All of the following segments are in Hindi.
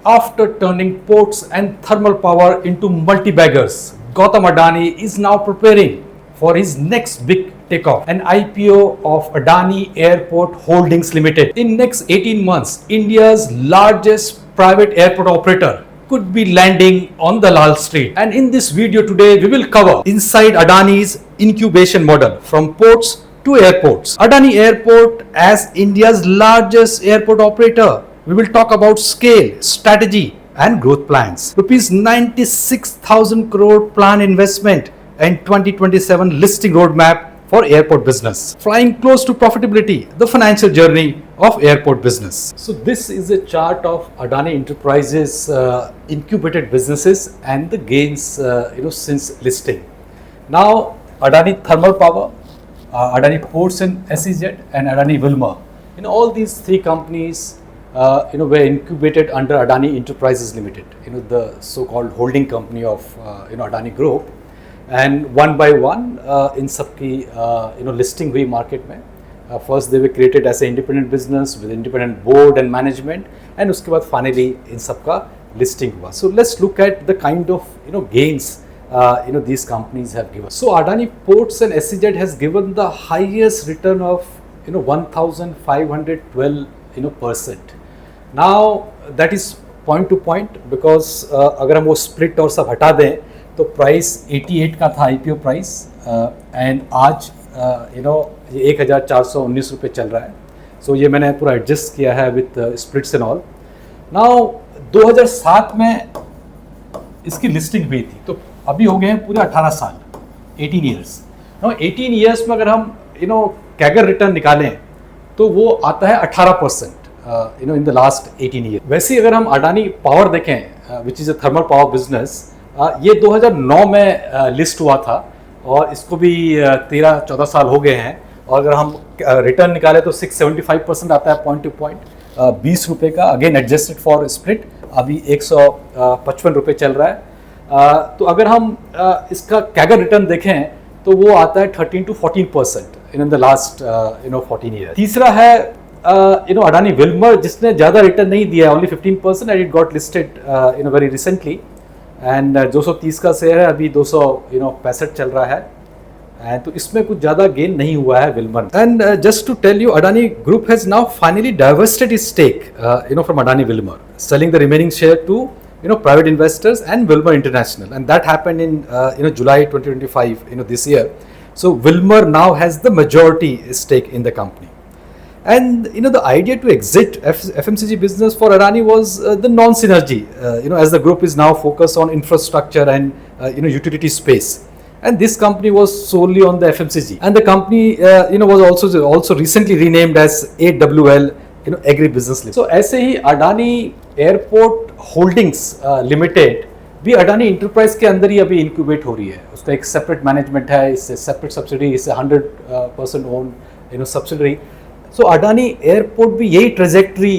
After turning ports and thermal power into multi-baggers, Gautam Adani is now preparing for his next big takeoff, an IPO of Adani Airport Holdings Limited. In next 18 months, India's largest private airport operator could be landing on the Lal Street. And in this video today, we will cover inside Adani's incubation model from ports to airports. Adani Airport as India's largest airport operator. We will talk about scale, strategy and growth plans. Rupees 96,000 crore plan investment and 2027 listing roadmap for airport business. Flying close to profitability, the financial journey of airport business. So this is a chart of Adani Enterprises incubated businesses and the gains since listing. Now Adani Thermal Power, Adani Ports and SEZ and Adani Wilmar. All these three companies were incubated under Adani Enterprises Limited, the so-called holding company of Adani Group, and one by one in सबकी listing हुई market में. First they were created as an independent business with independent board and management, and उसके बाद finally इन सबका listing हुआ. So let's look at the kind of gains these companies have given. So Adani Ports and SEZ has given the highest return of 1,512% Now that is point to point because अगर हम वो split और सब हटा दें तो प्राइस 88 का था IPO प्राइस एंड आज ये 1,419 रुपये चल रहा है. सो ये मैंने पूरा एडजस्ट किया है with splits and all. Now 2007 में इसकी लिस्टिंग हुई थी तो अभी हो गए हैं पूरे 18 साल, 18 ईयर्स. नाउ 18 ईयर्स में अगर हम कैगर रिटर्न निकालें तो वो आता है 18% in the last 18 years. वैसे अगर हम अडानी पावर देखें which is a thermal power business, ये 2009 में लिस्ट हुआ था और इसको भी 13-14 साल हो गए हैं. और अगर हम रिटर्न निकालें तो 675% आता है पॉइंट टू पॉइंट, 20 रुपये का, अगेन एडजस्टेड फॉर स्प्लिट, अभी 155 रुपये चल रहा है. तो अगर हम इसका कैगर रिटर्न देखें तो वो आता है 13 to 14% in the last 14 year. तीसरा है Adani Wilmar जिसने ज़्यादा रिटर्न नहीं दिया, only 15% and it got listed very recently and 230 का शेयर है, अभी 265 चल रहा है एंड तो इसमें कुछ ज़्यादा गेन नहीं हुआ है Wilmar. And just to tell you, Adani Group has now finally divested its stake from Adani Wilmar, selling the remaining share to private investors and Wilmar International, and that happened in July 2025 this year. So Wilmar now has the majority stake in the company. And the idea to exit FMCG business for Adani was the non-synergy. As the group is now focused on infrastructure and utility space, and this company was solely on the FMCG. And the company was also recently renamed as AWL Agri Business Limited. So ऐसे ही Adani Airport Holdings Limited भी Adani Enterprise के अंदर ही अभी incubate हो रही है. उसका एक separate management है, इससे separate subsidiary, इससे 100% owned subsidiary. सो अडानी एयरपोर्ट भी यही ट्रेजेक्ट्री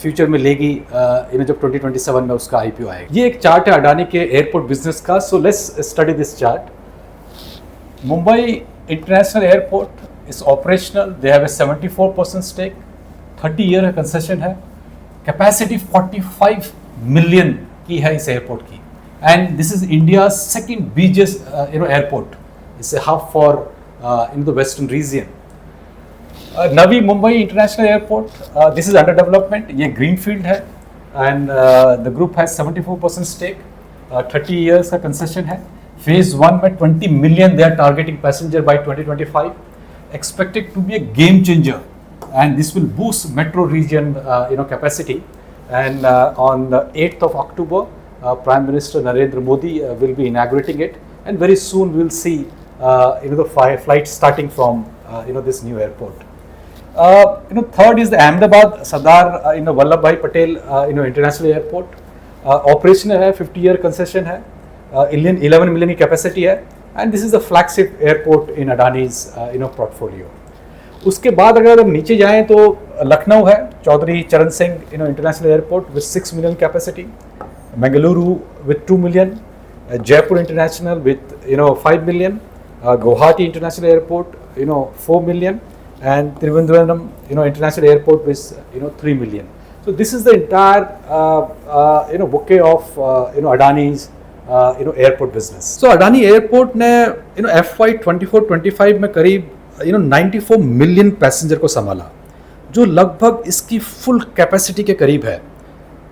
फ्यूचर में लेगी जब 2027 में उसका IPO आएगा. ये एक चार्ट है अडानी के एयरपोर्ट बिजनेस का. So let's study this chart. Mumbai international airport is operational, they have a 74% stake, 30 year का कंसेशन है, कैपेसिटी 45 मिलियन की है इस एयरपोर्ट की, and this is India second biggest airport. It's a hub for the western region. Navi Mumbai international airport, this is under development, ये ग्रीनफील्ड है and the group has 74% stake, 30 years का कंसेशन है. फेज 1 में 20 million they are targeting passenger by 2025, expected to be a game changer and this will boost metro region capacity. And on the 8th of October, Prime Minister Narendra Modi will be inaugurating it, and very soon we will see the flight starting from this new airport. Third is the Ahmedabad Sardar Vallabhbhai Patel International Airport. Operational है, 50 year concession है, 11 million की capacity है, and this is the flagship airport in Adani's portfolio. उसके बाद अगर हम नीचे जाएं तो लखनऊ है, चौधरी चरण Singh international airport with 6 million capacity, Bengaluru with 2 million, Jaipur International with 5 million, Guwahati International Airport 4 million, and Trivandrum International Airport with 3 million. So this is the entire bouquet of Adani's airport business. So Adani Airport ने FY 24-25 में करीब 94 मिलियन पैसेंजर को संभाला, जो लगभग इसकी फुल कैपेसिटी के करीब है,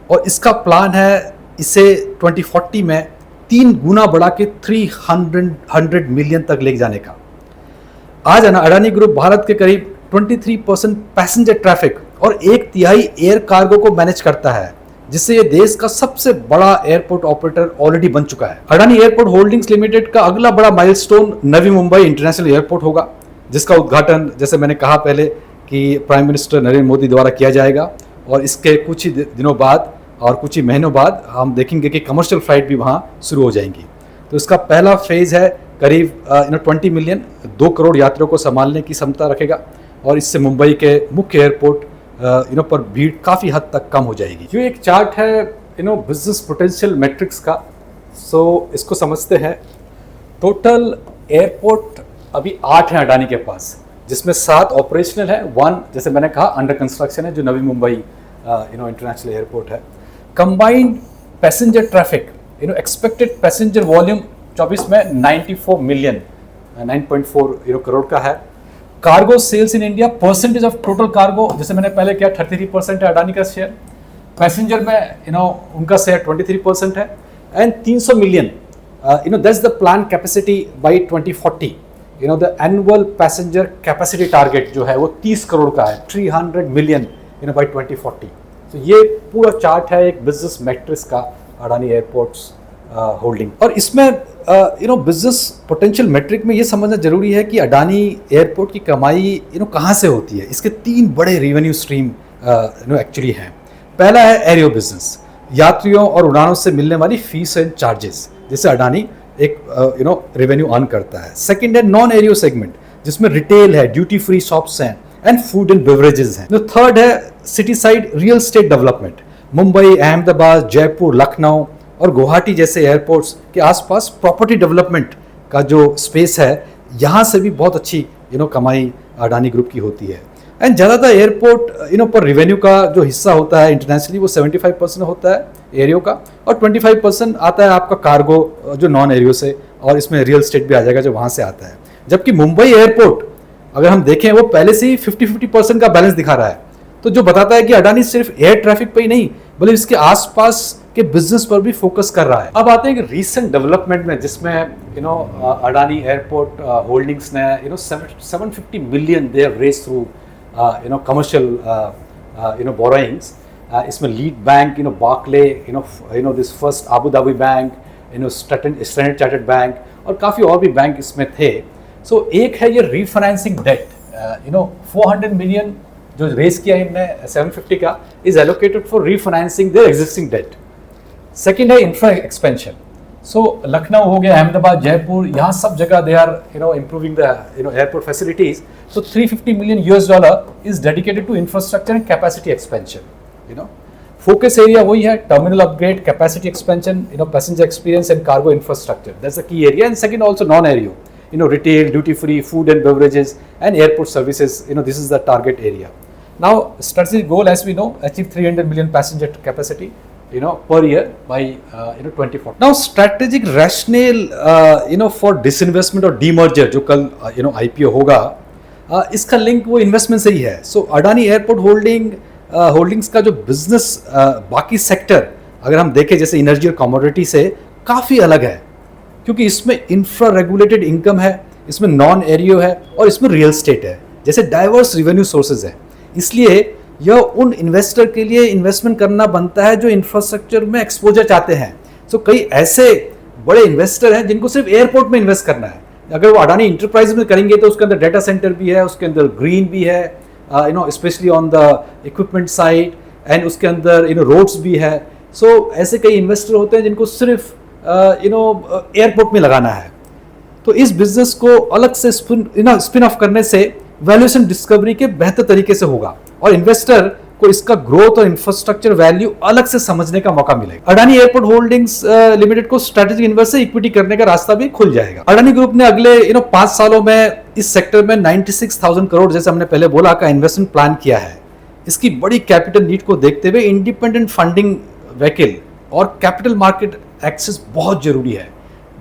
और इसका प्लान है इसे 2040 में 3 गुना बढ़ा के 300 मिलियन तक ले जाने का। आज अडानी ग्रुप भारत के करीब 23% पैसेंजर ट्रैफिक और 1/3 एयर कार्गो को मैनेज करता है, जिससे ये देश का सबसे बड़ा एयरपोर्ट ऑपरेटर ऑलरेडी बन चुका है। अडानी एयरपोर्ट होल्डिंग्स लिमिटेड का अगला बड़ा माइलस्टोन नवी मुंबई इंटरनेशनल एयरपोर्ट होगा, जिसका उद्घाटन जैसे मैंने कहा पहले कि प्राइम मिनिस्टर नरेंद्र मोदी द्वारा किया जाएगा, और इसके कुछ ही दिनों बाद और कुछ ही महीनों बाद हम देखेंगे कि कमर्शियल फ्लाइट भी वहाँ शुरू हो जाएंगी। तो इसका पहला फेज़ है करीब 20 मिलियन 2 करोड़ यात्रियों को संभालने की क्षमता रखेगा, और इससे मुंबई के मुख्य एयरपोर्ट पर भीड़ काफ़ी हद तक कम हो जाएगी। ये एक चार्ट है बिजनेस पोटेंशियल मैट्रिक्स का। सो इसको समझते हैं। टोटल एयरपोर्ट अभी 8 हैं अडानी के पास, जिसमें 7 ऑपरेशनल है, 1 जैसे मैंने कहा अंडर कंस्ट्रक्शन है, जो नवी मुंबई इंटरनेशनल एयरपोर्ट है। Combined passenger traffic expected passenger volume 24 में 94 मिलियन 9.4 करोड़ का है। Cargo sales in India percentage of total cargo, जैसे मैंने पहले किया 33% है अडानी का शेयर। पैसेंजर में उनका शेयर 23% है। And 300 million that's the plan capacity by 2040। The annual passenger capacity target जो है वो 30 करोड़ का है, 300 मिलियन बाय 2040। तो ये पूरा चार्ट है एक बिजनेस मैट्रिक्स का अडानी एयरपोर्ट्स होल्डिंग। और इसमें बिजनेस पोटेंशियल मैट्रिक में ये समझना जरूरी है कि अडानी एयरपोर्ट की कमाई कहाँ से होती है। इसके 3 बड़े रेवेन्यू स्ट्रीम एक्चुअली हैं। पहला है एरियो बिजनेस, यात्रियों और उड़ानों से मिलने वाली फीस एंड चार्जेस, जिससे अडानी एक रेवेन्यू अर्न करता है। सेकंड है नॉन एरियो सेगमेंट, जिसमें रिटेल है, ड्यूटी फ्री शॉप्स हैं एंड फूड एंड बेवरेजेस हैं। थर्ड है city side real estate development, Mumbai, Ahmedabad, Jaipur, Lucknow और गुवाहाटी जैसे एयरपोर्ट्स के आसपास प्रॉपर्टी डेवलपमेंट का जो स्पेस है, यहाँ से भी बहुत अच्छी कमाई अडानी ग्रुप की होती है। एंड ज़्यादातर एयरपोर्ट पर रेवेन्यू का जो हिस्सा होता है इंटरनेशनली वो 75% होता है एरियो का, और 25% आता है आपका कार्गो जो नॉन एरियो से, और इसमें रियल एस्टेट भी आ जाएगा जो वहाँ से आता है। जबकि मुंबई एयरपोर्ट अगर हम देखें वो पहले से ही 50-50% का बैलेंस दिखा रहा है, तो जो बताता है कि अडानी सिर्फ एयर ट्रैफिक पे ही नहीं बल्कि इसके आसपास के बिजनेस पर भी फोकस कर रहा है। अब आते हैं कि रीसेंट डेवलपमेंट में, जिसमें अडानी एयरपोर्ट होल्डिंग्स ने 750 million they have raised through commercial borrowings. इसमें lead bank Barclays, this First Abu Dhabi Bank, Standard Chartered Bank और काफ़ी और भी बैंक इसमें थे। सो एक है ये रीफाइनेंसिंग डेट, 400 मिलियन जो रेज किया इनने 750 का is allocated for refinancing their existing debt. Second है इंफ्रा एक्सपेंशन। सो लखनऊ हो गया, अहमदाबाद, जयपुर, यहाँ सब जगह they are improving the airport facilities. So $350 million is dedicated to infrastructure and capacity expansion. Focus area वही है, terminal upgrade, capacity expansion, passenger experience and cargo infrastructure, that's the key area. And second also known एरियो, retail, duty free, food and beverages and airport services, this is the target area. Now strategic goal, as we know, achieve 300 million passenger capacity per year by 2040. Now strategic rationale for disinvestment or demerger जो कल IPO होगा, इसका लिंक वो इन्वेस्टमेंट से ही है। सो अडानी एयरपोर्ट होल्डिंग्स का जो बिजनेस बाकी सेक्टर अगर हम देखें जैसे एनर्जी और कमोडिटी से काफ़ी अलग है, क्योंकि इसमें इंफ्रा रेगुलेटेड इनकम है, इसमें नॉन एरियो है और इसमें रियल एस्टेट है, जैसे डाइवर्स रेवेन्यू सोर्सेज है। इसलिए यह उन इन्वेस्टर के लिए इन्वेस्टमेंट करना बनता है जो इंफ्रास्ट्रक्चर में एक्सपोजर चाहते हैं। सो कई ऐसे बड़े इन्वेस्टर हैं जिनको सिर्फ एयरपोर्ट में इन्वेस्ट करना है। अगर वो अडानी इंटरप्राइज में करेंगे तो उसके अंदर डाटा सेंटर भी है, उसके अंदर ग्रीन भी है, specially on the equipment side, and उसके अंदर रोड्स भी है। सो ऐसे कई इन्वेस्टर होते हैं जिनको सिर्फ एयरपोर्ट में लगाना है। तो इस बिजनेस को अलग से स्पिन ऑफ करने से वैल्यूएशन डिस्कवरी के बेहतर तरीके से होगा और इन्वेस्टर को इसका ग्रोथ और इंफ्रास्ट्रक्चर वैल्यू अलग से समझने का मौका मिलेगा। अडानी एयरपोर्ट होल्डिंग्स लिमिटेड को स्ट्रेटेजिक इन्वेस्ट से इक्विटी करने का रास्ता भी खुल जाएगा। अडानी ग्रुप ने अगले 5 सालों में इस सेक्टर में 96,000 करोड़, जैसे हमने पहले बोला, का इन्वेस्टमेंट प्लान किया है। इसकी बड़ी कैपिटल नीड को देखते हुए इंडिपेंडेंट फंडिंग व्हीकल और कैपिटल मार्केट एक्सेस बहुत जरूरी है,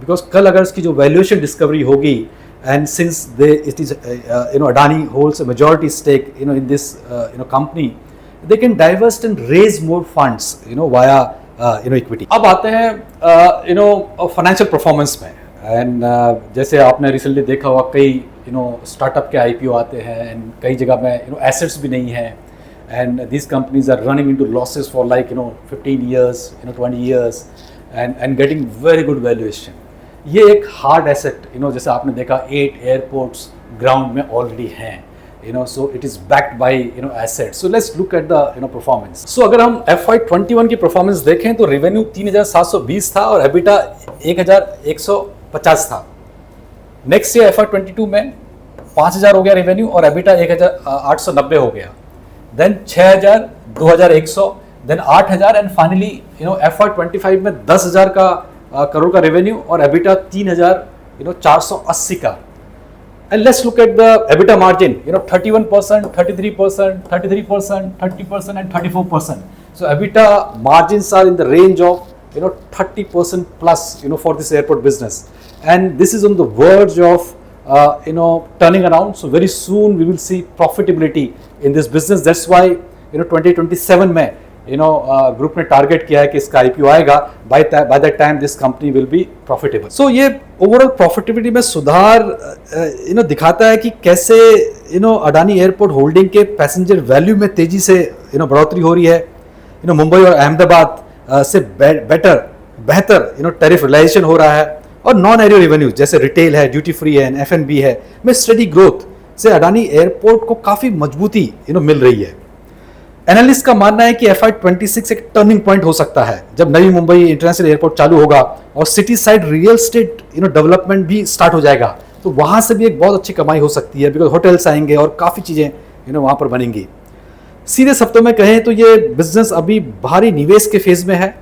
बिकॉज कल अगर इसकी जो वैल्यूएशन डिस्कवरी होगी and since they it is Adani holds a majority stake in this company, they can divest and raise more funds via equity. अब आते हैं फाइनेंशियल परफॉर्मेंस में, एंड जैसे आपने रिसेंटली देखा होगा कई स्टार्टअप के IPO आते हैं एंड कई जगह में एसेट्स भी नहीं है, and these companies are running into losses for like 15 years 20 years and getting very good valuation. ये एक हार्ड एसेट जैसे आपने देखा 8 एयरपोर्ट्स ग्राउंड में ऑलरेडी हैं so it is backed by assets. So let's look at the performance. So अगर हम FY21 की परफॉर्मेंस देखें तो रेवेन्यू 3720 था और EBITDA 1150 था. नेक्स्ट ईयर FY22 में 5000 हो गया रेवेन्यू और EBITDA 1890 हो गया. Then 6000, 2100, then 8000 and finally FY25 में 10,000 का करोड़ का रेवेन्यू और EBITDA 3,480 का. And let's look at the EBITDA margin, 31%, 33%, 33%, 30% and 34%. So EBITDA margins are in the range of 30% plus for this airport business, and this is on the verge of turning around. So very soon we will see profitability in this business. That's why 2027 में ग्रुप ने टारगेट किया है कि इसका IPO आएगा. By that time this company will be profitable. So ये ओवरऑल प्रॉफिटेबिलिटी में सुधार दिखाता है कि कैसे अडानी एयरपोर्ट होल्डिंग के पैसेंजर वैल्यू में तेजी से बढ़ोतरी हो रही है. मुंबई और अहमदाबाद से बेहतर टैरिफ रिलाइजेशन हो रहा है और नॉन एरियो रेवेन्यू जैसे रिटेल है, ड्यूटी फ्री है, F&B है में स्टडी ग्रोथ से अडानी एयरपोर्ट को काफ़ी मजबूती मिल रही है. एनालिस्ट का मानना है कि FY26 एक टर्निंग पॉइंट हो सकता है जब नवी मुंबई इंटरनेशनल एयरपोर्ट चालू होगा और city side real estate development भी स्टार्ट हो जाएगा. तो वहां से भी एक बहुत अच्छी कमाई हो सकती है, बिकॉज होटल्स आएंगे और काफ़ी चीज़ें वहां पर बनेंगी. सीधे शब्दों में कहें तो ये बिजनेस अभी भारी निवेश के फेज में है,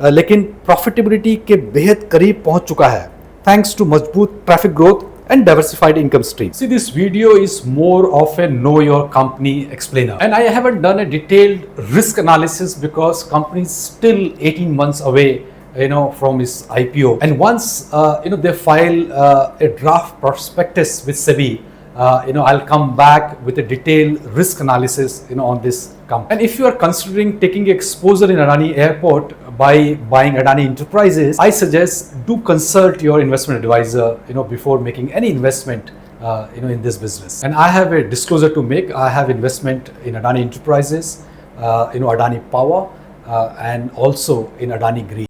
लेकिन प्रॉफिटेबिलिटी के बेहद करीब पहुंच चुका है थैंक्स टू मजबूत traffic growth and diversified income stream. See, this video is more of a know your company explainer, and I haven't done a detailed risk analysis because company is still 18 months away from its IPO, and once they file a draft prospectus with SEBI, I'll come back with a detailed risk analysis on this company. And if you are considering taking exposure in Adani Airport by buying Adani Enterprises, I suggest do consult your investment advisor before making any investment in this business. And I have a disclosure to make. I have investment in Adani Enterprises, Adani Power, and also in Adani Green.